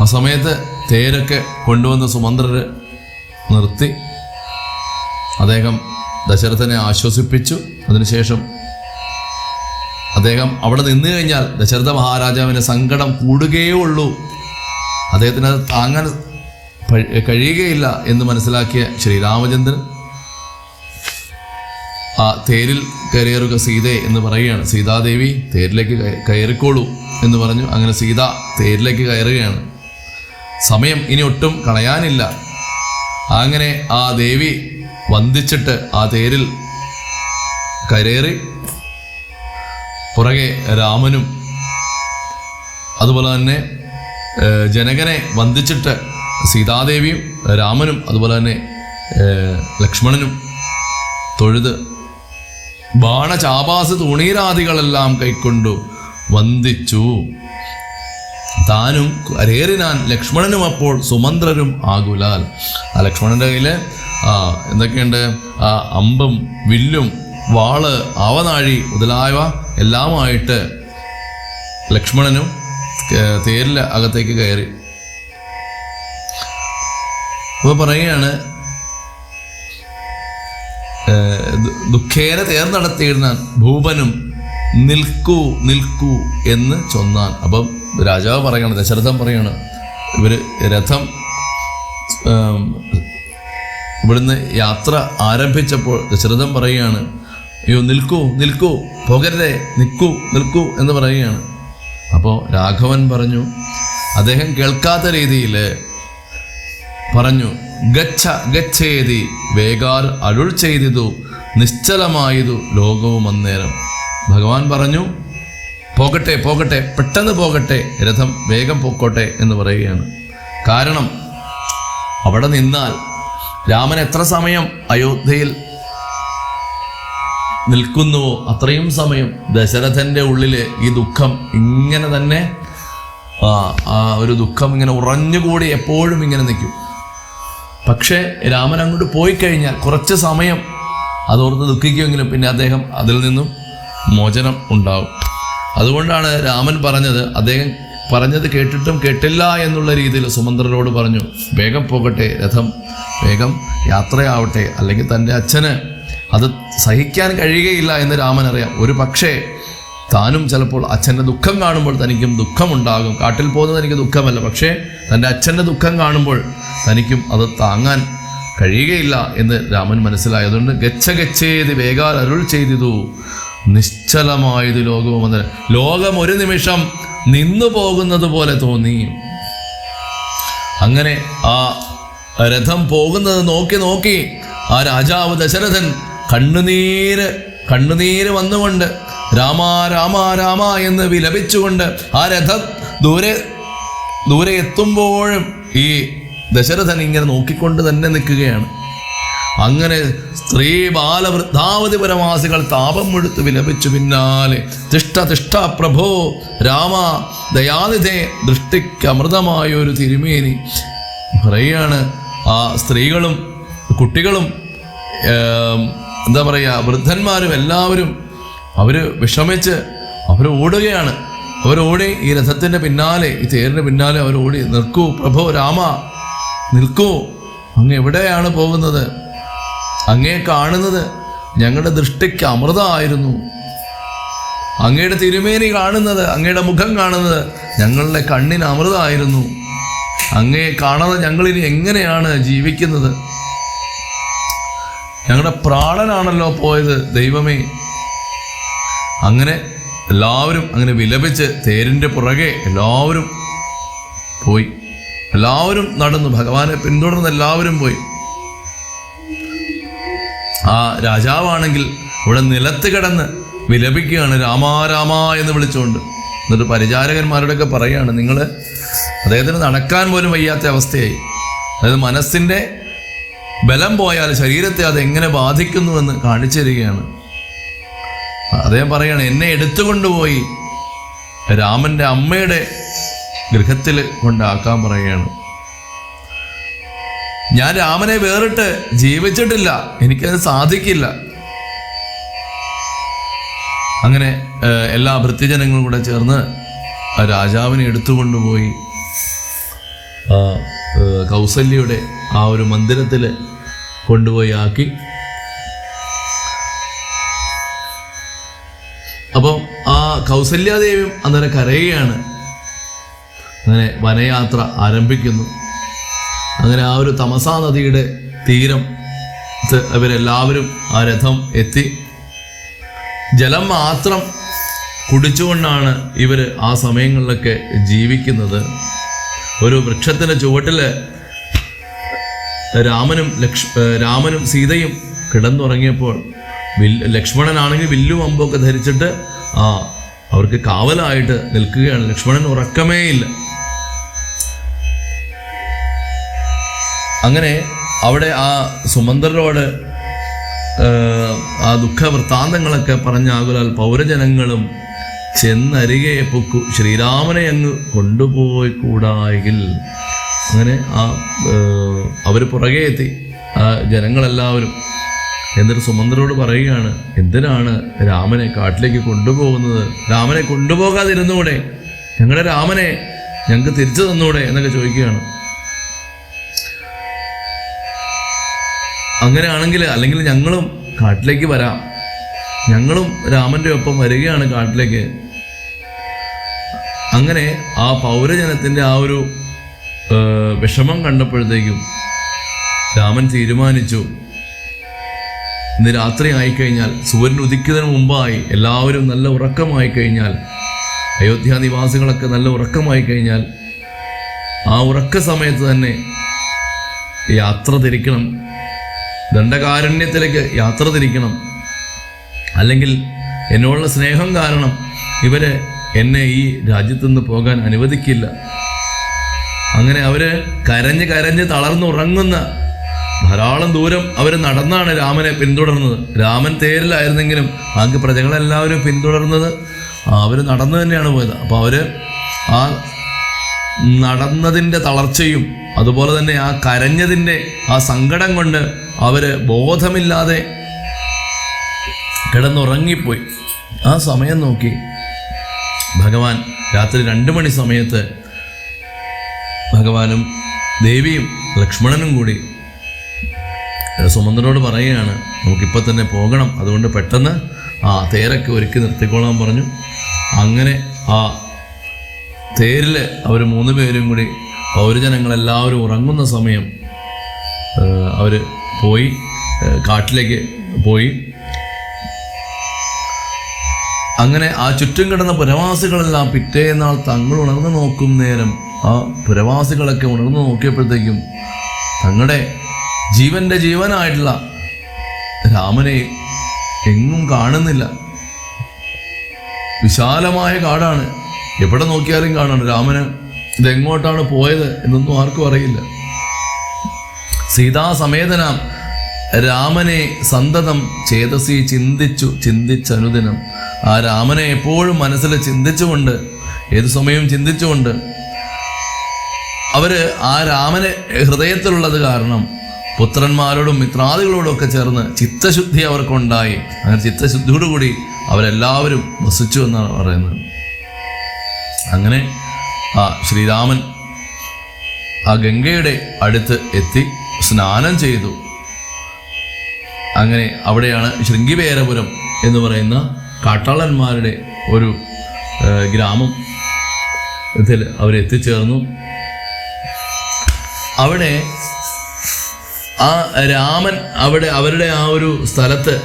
ആ സമയത്ത് തേരൊക്കെ കൊണ്ടുവന്ന് സുമന്ത്രര് നിർത്തി അദ്ദേഹം ദശരഥനെ ആശ്വസിപ്പിച്ചു. അതിനുശേഷം അദ്ദേഹം അവിടെ നിന്ന് കഴിഞ്ഞാൽ ദശരഥ മഹാരാജാവിന് സങ്കടം കൂടുകയേ ഉള്ളൂ, അദ്ദേഹത്തിന് അത് താങ്ങാൻ കഴിയുകയില്ല എന്ന് മനസ്സിലാക്കിയ ശ്രീരാമചന്ദ്രൻ ആ തേരിൽ കയറിയേറുക സീതേ എന്ന് പറയുകയാണ്. സീതാദേവി തേരിലേക്ക് കയറിക്കോളൂ എന്ന് പറഞ്ഞു. അങ്ങനെ സീത തേരിലേക്ക് കയറുകയാണ്. സമയം ഇനി ഒട്ടും കളയാനില്ല. അങ്ങനെ ആ ദേവി വന്ദിച്ചിട്ട് ആ തേരിൽ കയറി. പുറകെ രാമനും അതുപോലെ തന്നെ ജനകനെ വന്ദിച്ചിട്ട് സീതാദേവിയും രാമനും അതുപോലെ തന്നെ ലക്ഷ്മണനും തൊഴുത് ബാണചാപാസ് തുണീരാദികളെല്ലാം കൈക്കൊണ്ടു വന്ദിച്ചു. താനും കരേറിനാൻ ലക്ഷ്മണനും അപ്പോൾ സുമന്ത്രരും ആകുലാൽ. ആ ലക്ഷ്മണൻ്റെ കയ്യിൽ എന്തൊക്കെയുണ്ട്? ആ അമ്പും വില്ലും വാള് ആവനാഴി മുതലായവ എല്ലാമായിട്ട് ലക്ഷ്മണനും തേരിൽ അകത്തേക്ക് കയറി. അപ്പോൾ പറയുകയാണ്, ദുഃഖേന തേർ നടത്തിയിരുന്നാൻ ഭൂപനും നിൽക്കൂ നിൽക്കൂ എന്ന് ചൊന്നാൻ. അപ്പം രാജാവ് പറയാണ്, ദശരഥൻ പറയാണ്, ഇവര് രഥം ഇവിടുന്ന് യാത്ര ആരംഭിച്ചപ്പോൾ ദശരഥൻ പറയുകയാണ്, അയ്യോ നിൽക്കൂ നിൽക്കൂ, പോകരുതേ, നിൽക്കൂ നിൽക്കൂ എന്ന് പറയുകയാണ്. അപ്പോൾ രാഘവൻ പറഞ്ഞു, അദ്ദേഹം കേൾക്കാത്ത രീതിയിൽ പറഞ്ഞു, ഗച്ഛ ഗച്ഛേതി വേഗാൽ അരുൾ ചെയ്തിതു നിശ്ചലമായതു ലോകവും അന്നേരം. ഭഗവാൻ പറഞ്ഞു, പോകട്ടെ പോകട്ടെ, പെട്ടെന്ന് പോകട്ടെ, രഥം വേഗം പൊക്കോട്ടെ എന്ന് പറയുകയാണ്. കാരണം അവിടെ നിന്നാൽ രാമൻ എത്ര സമയം അയോധ്യയിൽ നിൽക്കുന്നുവോ അത്രയും സമയം ദശരഥൻ്റെ ഉള്ളിൽ ഈ ദുഃഖം ഇങ്ങനെ തന്നെ ആ ഒരു ദുഃഖം ഇങ്ങനെ ഉറഞ്ഞുകൂടി എപ്പോഴും ഇങ്ങനെ നിൽക്കും. പക്ഷേ രാമൻ അങ്ങോട്ട് പോയി കഴിഞ്ഞാൽ കുറച്ച് സമയം അതോർത്ത് ദുഃഖിക്കുമെങ്കിലും പിന്നെ അദ്ദേഹം അതിൽ നിന്നും മോചനം ഉണ്ടാവും. അതുകൊണ്ടാണ് രാമൻ പറഞ്ഞത്, അദ്ദേഹം പറഞ്ഞത് കേട്ടിട്ടും കേട്ടില്ല എന്നുള്ള രീതിയിൽ സുമന്ത്രരോട് പറഞ്ഞു, വേഗം പോകട്ടെ, രഥം വേഗം യാത്രയാവട്ടെ, അല്ലെങ്കിൽ തൻ്റെ അച്ഛന് അത് സഹിക്കാൻ കഴിയുകയില്ല എന്ന് രാമൻ അറിയാം. ഒരു പക്ഷേ താനും ചിലപ്പോൾ അച്ഛൻ്റെ ദുഃഖം കാണുമ്പോൾ തനിക്കും ദുഃഖമുണ്ടാകും. കാട്ടിൽ പോകുന്നത് എനിക്ക് ദുഃഖമല്ല, പക്ഷേ തൻ്റെ അച്ഛൻ്റെ ദുഃഖം കാണുമ്പോൾ തനിക്കും അത് താങ്ങാൻ കഴിയുകയില്ല എന്ന് രാമൻ മനസ്സിലായി. അതുകൊണ്ട് ഗച്ഛേതി വേഗാൽ അരുൾ ചെയ്തിതു നിശ്ചലമായത് ലോകവും എന്ന്. ലോകം ഒരു നിമിഷം നിന്നു പോകുന്നത് പോലെ തോന്നി. അങ്ങനെ ആ രഥം പോകുന്നത് നോക്കി നോക്കി ആ രാജാവ് ദശരഥൻ കണ്ണുനീര് വന്നുകൊണ്ട് രാമ രാമ രാമ എന്ന് വിലപിച്ചുകൊണ്ട് ആ രഥം ദൂരെ എത്തുമ്പോഴും ഈ ദശരഥൻ ഇങ്ങനെ നോക്കിക്കൊണ്ട് തന്നെ നിൽക്കുകയാണ്. അങ്ങനെ സ്ത്രീ ബാലവൃദ്ധാവധി പരമാസികൾ താപം മുഴുത്ത് വിലപിച്ചു പിന്നാലെ. തിഷ്ഠ പ്രഭോ രാമ ദയാനിധേ ദൃഷ്ടിക്ക് അമൃതമായൊരു തിരുമേനി പറയുകയാണ്. ആ സ്ത്രീകളും കുട്ടികളും എന്താ പറയുക, വൃദ്ധന്മാരും എല്ലാവരും അവർ വിഷമിച്ച് ഓടുകയാണ്. അവരോടി ഈ രഥത്തിൻ്റെ പിന്നാലെ, ഈ തേരിന് പിന്നാലെ അവരോടി. നിൽക്കൂ പ്രഭോ രാമ, നിൽക്കൂ, അങ്ങ് എവിടെയാണ് പോകുന്നത്? അങ്ങയെ കാണുന്നത് ഞങ്ങളുടെ ദൃഷ്ടിക്ക് അമൃതമായിരുന്നു. അങ്ങയുടെ തിരുമേനി കാണുന്നത്, അങ്ങയുടെ മുഖം കാണുന്നത് ഞങ്ങളുടെ കണ്ണിന് അമൃതമായിരുന്നു. അങ്ങയെ കാണാതെ ഞങ്ങളിനി എങ്ങനെയാണ് ജീവിക്കുന്നത്? ഞങ്ങളുടെ പ്രാണനാണല്ലോ പോയത് ദൈവമേ. അങ്ങനെ എല്ലാവരും അങ്ങനെ വിലപിച്ച് തേരിൻ്റെ പുറകെ എല്ലാവരും പോയി. എല്ലാവരും നടന്നു, ഭഗവാനെ പിന്തുടർന്ന് എല്ലാവരും പോയി. ആ രാജാവാണെങ്കിൽ ഇവിടെ നിലത്ത് കിടന്ന് വിലപിക്കുകയാണ്, രാമാ രാമാ എന്ന് വിളിച്ചുകൊണ്ട്. എന്നിട്ട് പരിചാരകന്മാരോടൊക്കെ പറയുകയാണ്, നിങ്ങൾ അദ്ദേഹത്തിന് നടക്കാൻ പോലും വയ്യാത്ത അവസ്ഥയായി. അതായത് മനസ്സിൻ്റെ ബലം പോയാൽ ശരീരത്തെ അത് എങ്ങനെ ബാധിക്കുന്നുവെന്ന് കാണിച്ചു തരികയാണ്. അദ്ദേഹം പറയുകയാണ്, എന്നെ എടുത്തുകൊണ്ടുപോയി രാമൻ്റെ അമ്മയുടെ ഗൃഹത്തിൽ കൊണ്ടാക്കാൻ പറയുകയാണ്. ഞാൻ രാമനെ വേറിട്ട് ജീവിച്ചിട്ടില്ല, എനിക്കത് സാധിക്കില്ല. അങ്ങനെ എല്ലാ ഭൃത്യജനങ്ങളും കൂടെ ചേർന്ന് രാജാവിനെ എടുത്തുകൊണ്ടുപോയി കൗസല്യയുടെ ആ ഒരു മന്ദിരത്തിൽ കൊണ്ടുപോയി ആക്കി. അപ്പോൾ ആ കൗസല്യാദേവിയും അന്നേരം കരയുകയാണ്. അങ്ങനെ വനയാത്ര ആരംഭിക്കുന്നു. അങ്ങനെ ആ ഒരു തമസാ നദിയുടെ തീരം ഇവരെല്ലാവരും ആ രഥം എത്തി. ജലം മാത്രം കുടിച്ചുകൊണ്ടാണ് ഇവർ ആ സമയങ്ങളിലൊക്കെ ജീവിക്കുന്നത്. ഒരു വൃക്ഷത്തിൻ്റെ ചുവട്ടിൽ രാമനും സീതയും കിടന്നുറങ്ങിയപ്പോൾ ലക്ഷ്മണനാണെങ്കിൽ വില്ലും അമ്പൊക്കെ ധരിച്ചിട്ട് അവർക്ക് കാവലായിട്ട് നിൽക്കുകയാണ്. ലക്ഷ്മണൻ ഉറക്കമേ ഇല്ല. അങ്ങനെ അവിടെ ആ സുമന്ത്രരോട് ആ ദുഃഖവൃത്താന്തങ്ങളൊക്കെ പറഞ്ഞാകുലാൽ പൗരജനങ്ങളും ചെന്നരികെ പൊക്കു ശ്രീരാമനെ അങ്ങ് കൊണ്ടുപോയി കൂടായെങ്കിൽ. അങ്ങനെ അവർ പുറകെ എത്തി ആ ജനങ്ങളെല്ലാവരും. എന്നിട്ട് സുമന്ത്രരോട് പറയുകയാണ്, എന്തിനാണ് രാമനെ കാട്ടിലേക്ക് കൊണ്ടുപോകുന്നത്? രാമനെ കൊണ്ടുപോകാതിരുന്നൂടെ? ഞങ്ങളുടെ രാമനെ ഞങ്ങൾക്ക് തിരിച്ചു തന്നൂടെ എന്നൊക്കെ ചോദിക്കുകയാണ്. അങ്ങനെയാണെങ്കിൽ അല്ലെങ്കിൽ ഞങ്ങളും കാട്ടിലേക്ക് വരാം, ഞങ്ങളും രാമൻ്റെ ഒപ്പം വരികയാണ് കാട്ടിലേക്ക്. അങ്ങനെ ആ പൗരജനത്തിൻ്റെ ആ ഒരു വിഷമം കണ്ടപ്പോഴത്തേക്കും രാമൻ തീരുമാനിച്ചു, ഇന്ന് രാത്രി ആയിക്കഴിഞ്ഞാൽ, സൂര്യൻ ഉദിക്കുന്നതിന് മുമ്പായി എല്ലാവരും നല്ല ഉറക്കമായി കഴിഞ്ഞാൽ, അയോധ്യ നിവാസികളൊക്കെ നല്ല ഉറക്കമായി കഴിഞ്ഞാൽ, ആ ഉറക്ക സമയത്ത് തന്നെ യാത്ര തിരിക്കണം, ദണ്ഡകാരണ്യത്തിലേക്ക് യാത്ര തിരിക്കണം. അല്ലെങ്കിൽ എന്നോടുള്ള സ്നേഹം കാരണം ഇവര് എന്നെ ഈ രാജ്യത്തു നിന്ന് പോകാൻ അനുവദിക്കില്ല. അങ്ങനെ അവര് കരഞ്ഞ് തളർന്നുറങ്ങുന്ന ധാരാളം ദൂരം അവർ നടന്നാണ് രാമനെ പിന്തുടർന്നത്. രാമൻ തേരിലായിരുന്നെങ്കിലും ബാക്കി പ്രജകളെല്ലാവരും പിന്തുടർന്നത് അവർ നടന്നു തന്നെയാണ് പോയത്. അപ്പോൾ അവർ ആ നടന്നതിൻ്റെ തളർച്ചയും അതുപോലെ തന്നെ ആ കരഞ്ഞതിൻ്റെ ആ സങ്കടം കൊണ്ട് അവർ ബോധമില്ലാതെ കിടന്നുറങ്ങിപ്പോയി. ആ സമയം നോക്കി ഭഗവാൻ രാത്രി 2 മണി സമയത്ത് ഭഗവാനും ദേവിയും ലക്ഷ്മണനും കൂടി സുമന്ത്രനോട് പറയുകയാണ്, നമുക്കിപ്പോൾ തന്നെ പോകണം, അതുകൊണ്ട് പെട്ടെന്ന് ആ തേരൊക്കെ ഒരുക്കി നിർത്തിക്കോളാൻ പറഞ്ഞു. അങ്ങനെ ആ തേരിൽ അവർ 3 പേരും കൂടി പൗരജനങ്ങളെല്ലാവരും ഉറങ്ങുന്ന സമയം അവർ പോയി, കാട്ടിലേക്ക് പോയി. അങ്ങനെ ആ ചുറ്റും കിടന്ന പുരവാസികളെല്ലാം പിറ്റേന്നാൾ തങ്ങൾ ഉണർന്നു നോക്കും നേരം ആ പുരവാസികളൊക്കെ ഉണർന്നു നോക്കിയപ്പോഴത്തേക്കും തങ്ങളുടെ ജീവന്റെ ജീവനായിട്ടുള്ള രാമനെ എങ്ങും കാണുന്നില്ല. വിശാലമായ കാടാണ്, എവിടെ നോക്കിയാലും കാണാണ്. രാമന് ഇതെങ്ങോട്ടാണ് പോയത് എന്നൊന്നും ആർക്കും അറിയില്ല. സീതാസമേതനാം രാമനെ സന്തതം ചേതസി ചിന്തിച്ചനുദിനം. ആ രാമനെ എപ്പോഴും മനസ്സിൽ ചിന്തിച്ചുകൊണ്ട്, ഏതു സമയവും ചിന്തിച്ചുകൊണ്ട് അവര് ആ രാമനെ ഹൃദയത്തിലുള്ളത് കാരണം പുത്രന്മാരോടും മിത്രാദികളോടും ഒക്കെ ചേർന്ന് ചിത്തശുദ്ധി അവർക്കുണ്ടായി. അങ്ങനെ ചിത്തശുദ്ധിയോടുകൂടി അവരെല്ലാവരും വസിച്ചു എന്നാണ് പറയുന്നത്. അങ്ങനെ ആ ശ്രീരാമൻ ആ ഗംഗയുടെ അടുത്ത് എത്തി സ്നാനം ചെയ്തു. അങ്ങനെ അവിടെയാണ് ശൃംഗിവേരപുരം എന്ന് പറയുന്ന കാട്ടാളന്മാരുടെ ഒരു ഗ്രാമം ഇതിൽ അവരെത്തിച്ചേർന്നു. അവിടെ ആ രാമൻ അവരുടെ ആ ഒരു സ്ഥലത്ത്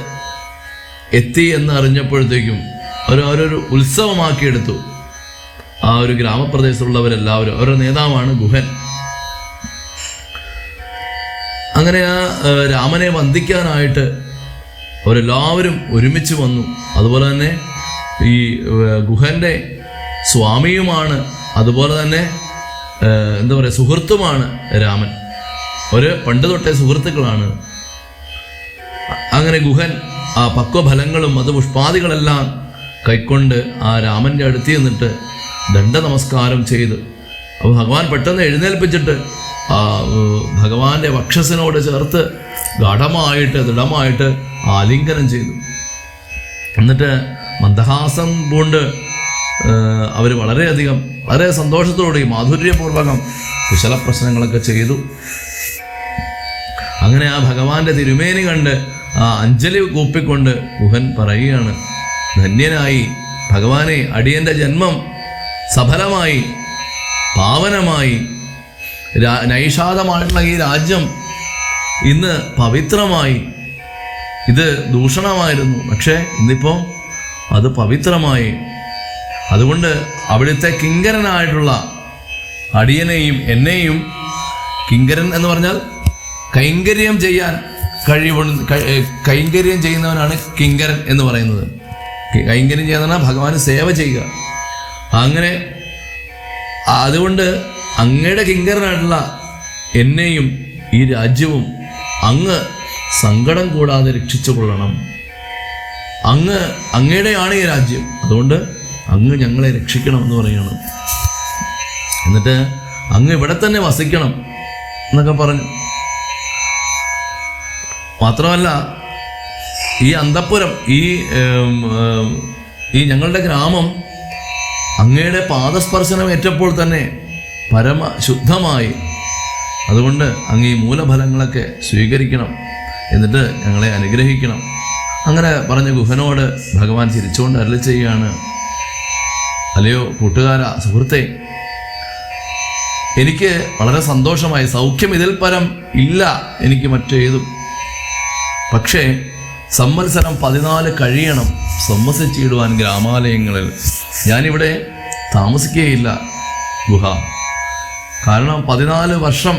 എത്തി എന്ന് അറിഞ്ഞപ്പോഴത്തേക്കും അവരൊരു ഉത്സവമാക്കിയെടുത്തു. ആ ഒരു ഗ്രാമപ്രദേശത്തുള്ളവരെല്ലാവരും, അവരുടെ നേതാവാണ് ഗുഹൻ. അങ്ങനെ ആ രാമനെ വന്ദിക്കാനായിട്ട് അവരെല്ലാവരും ഒരുമിച്ച് വന്നു. അതുപോലെ തന്നെ ഈ ഗുഹന്റെ സ്വാമിയുമാണ്, അതുപോലെ തന്നെ എന്താ പറയുക, സുഹൃത്തുമാണ് രാമൻ. ഒരു പണ്ട് തൊട്ടേ സുഹൃത്തുക്കളാണ്. അങ്ങനെ ഗുഹൻ ആ പക്വഫലങ്ങളും മധുപുഷ്പാദികളെല്ലാം കൈക്കൊണ്ട് ആ രാമൻ്റെ അടുത്ത് ചെന്നിട്ട് ദണ്ഡ നമസ്കാരം ചെയ്ത്, അപ്പോൾ ഭഗവാൻ പെട്ടെന്ന് എഴുന്നേൽപ്പിച്ചിട്ട് ആ ഭഗവാന്റെ വക്ഷസിനോട് ചേർത്ത് ദൃഢമായിട്ട് ആലിംഗനം ചെയ്തു. എന്നിട്ട് മന്ദഹാസം പൂണ്ട് അവർ വളരെ സന്തോഷത്തോടെ മാധുര്യപൂർവകം കുശല പ്രശ്നങ്ങളൊക്കെ ചെയ്തു. അങ്ങനെ ആ ഭഗവാന്റെ തിരുമേനി കണ്ട് ആ അഞ്ജലി കൂപ്പിക്കൊണ്ട് ഗുഹൻ പറയുകയാണ്, ധന്യനായി ഭഗവാനെ, അടിയന്റെ ജന്മം സഫലമായി, പാവനമായി. നൈഷാദമായിട്ടുള്ള ഈ രാജ്യം ഇന്ന് പവിത്രമായി. ഇത് ദൂഷണമായിരുന്നു, പക്ഷേ ഇന്നിപ്പോൾ അത് പവിത്രമായി. അതുകൊണ്ട് അവിടുത്തെ കിങ്കരനായിട്ടുള്ള അടിയനെയും എന്നെയും, കിങ്കരൻ എന്ന് പറഞ്ഞാൽ കൈങ്കര്യം ചെയ്യാൻ കൈങ്കര്യം ചെയ്യുന്നവനാണ് കിങ്കരൻ എന്ന് പറയുന്നത്. കൈങ്കര്യം ചെയ്യുന്ന ഭഗവാന് സേവ ചെയ്യുക. അങ്ങനെ അതുകൊണ്ട് അങ്ങയുടെ കിങ്കരനായിട്ടുള്ള എന്നെയും ഈ രാജ്യവും അങ്ങ് സങ്കടം കൂടാതെ രക്ഷിച്ചു കൊള്ളണം. അങ്ങയുടെയാണ് ഈ രാജ്യം, അതുകൊണ്ട് അങ്ങ് ഞങ്ങളെ രക്ഷിക്കണം എന്ന് പറയണം. എന്നിട്ട് അങ്ങ് ഇവിടെ തന്നെ വസിക്കണം എന്നൊക്കെ പറഞ്ഞു. മാത്രമല്ല ഈ അന്തഃപുരം, ഈ ഞങ്ങളുടെ ഗ്രാമം അങ്ങയുടെ പാദസ്പർശനം ഏറ്റപ്പോൾ തന്നെ പരമശുദ്ധമായി. അതുകൊണ്ട് അങ്ങ് ഈ മൂലഫലങ്ങളൊക്കെ സ്വീകരിക്കണം, എന്നിട്ട് ഞങ്ങളെ അനുഗ്രഹിക്കണം. അങ്ങനെ പറഞ്ഞ ഗുഹനോട് ഭഗവാൻ ചിരിച്ചുകൊണ്ട് അരുളി ചെയ്യുകയാണ്, അല്ലയോ കൂട്ടുകാരാ, സുഹൃത്തെ, എനിക്ക് വളരെ സന്തോഷമായി. സൗഖ്യം ഇതിൽ പരം ഇല്ല എനിക്ക് മറ്റേതും. പക്ഷേ സംവത്സരം 14 കഴിയണം സമ്മസിച്ചിടുവാൻ ഗ്രാമാലയങ്ങളിൽ. ഞാനിവിടെ താമസിക്കുകയില്ല ഗുഹ. കാരണം 14 വർഷം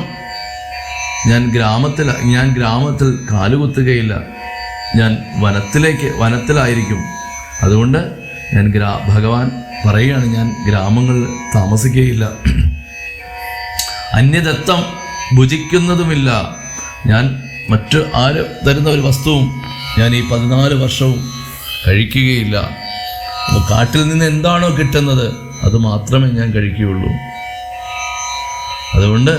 ഞാൻ ഗ്രാമത്തിൽ കാലുകുത്തുകയില്ല. ഞാൻ വനത്തിലായിരിക്കും. അതുകൊണ്ട് ഞാൻ ഭഗവാൻ പറയുകയാണ്, ഞാൻ ഗ്രാമങ്ങളിൽ താമസിക്കുകയില്ല, അന്യദത്തം ഭുജിക്കുന്നതുമില്ല. ഞാൻ മറ്റു ആര് തരുന്ന ഒരു വസ്തുവും ഞാൻ ഈ 14 വർഷവും കഴിക്കുകയില്ല. കാട്ടിൽ നിന്ന് എന്താണോ കിട്ടുന്നത് അത് മാത്രമേ ഞാൻ കഴിക്കുകയുള്ളൂ. അതുകൊണ്ട്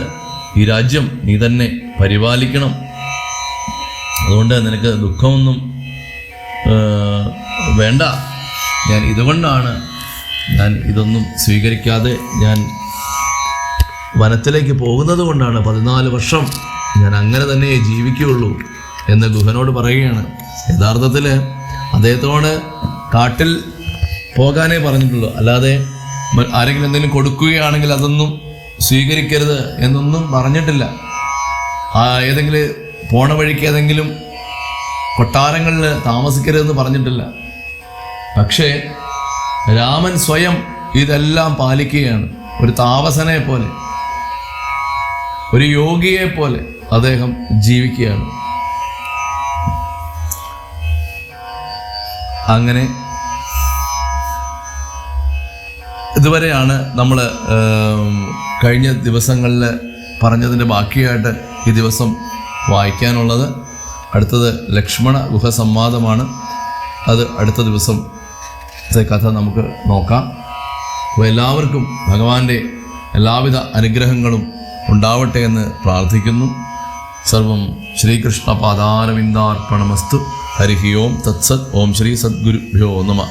ഈ രാജ്യം നീ തന്നെ പരിപാലിക്കണം. അതുകൊണ്ട് നിനക്ക് ദുഃഖമൊന്നും വേണ്ട ഞാൻ ഇതുകൊണ്ടാണ് ഞാൻ ഇതൊന്നും സ്വീകരിക്കാതെ ഞാൻ വനത്തിലേക്ക് പോകുന്നത് കൊണ്ടാണ് 14 വർഷം ഞാൻ അങ്ങനെ തന്നെ ജീവിക്കുകയുള്ളൂ എന്ന് ഗുഹനോട് പറയുകയാണ്. യഥാർത്ഥത്തിൽ അദ്ദേഹത്തോട് കാട്ടിൽ പോകാനേ പറഞ്ഞിട്ടുള്ളൂ, അല്ലാതെ ആരെങ്കിലും എന്തെങ്കിലും കൊടുക്കുകയാണെങ്കിൽ അതൊന്നും സ്വീകരിക്കരുത് എന്നൊന്നും പറഞ്ഞിട്ടില്ല. ഏതെങ്കിലും പോണ വഴിക്ക് ഏതെങ്കിലും കൊട്ടാരങ്ങളിൽ താമസിക്കരുതെന്ന് പറഞ്ഞിട്ടില്ല. പക്ഷേ രാമൻ സ്വയം ഇതെല്ലാം പാലിക്കുകയാണ്. ഒരു താപസനെ പോലെ, ഒരു യോഗിയെ പോലെ അദ്ദേഹം ജീവിക്കുകയാണ്. അങ്ങനെ ഇതുവരെയാണ് നമ്മൾ കഴിഞ്ഞ ദിവസങ്ങളിൽ പറഞ്ഞതിൻ്റെ ബാക്കിയായിട്ട് ഈ ദിവസം വായിക്കാനുള്ളത്. അടുത്തത് ലക്ഷ്മണ ഗുഹ സംവാദമാണ്. അത് അടുത്ത ദിവസത്തെ കഥ നമുക്ക് നോക്കാം. അപ്പോൾ എല്ലാവർക്കും ഭഗവാന്റെ എല്ലാവിധ അനുഗ്രഹങ്ങളും ഉണ്ടാവട്ടെ എന്ന് പ്രാർത്ഥിക്കുന്നു. സർവം ശ്രീകൃഷ്ണ പാദാരവിന്ദാർപ്പണമസ്തു. ഹരി ഓം തത്സത്. ഓം ശ്രീ സദ്ഗുരുഭ്യോ നമഃ.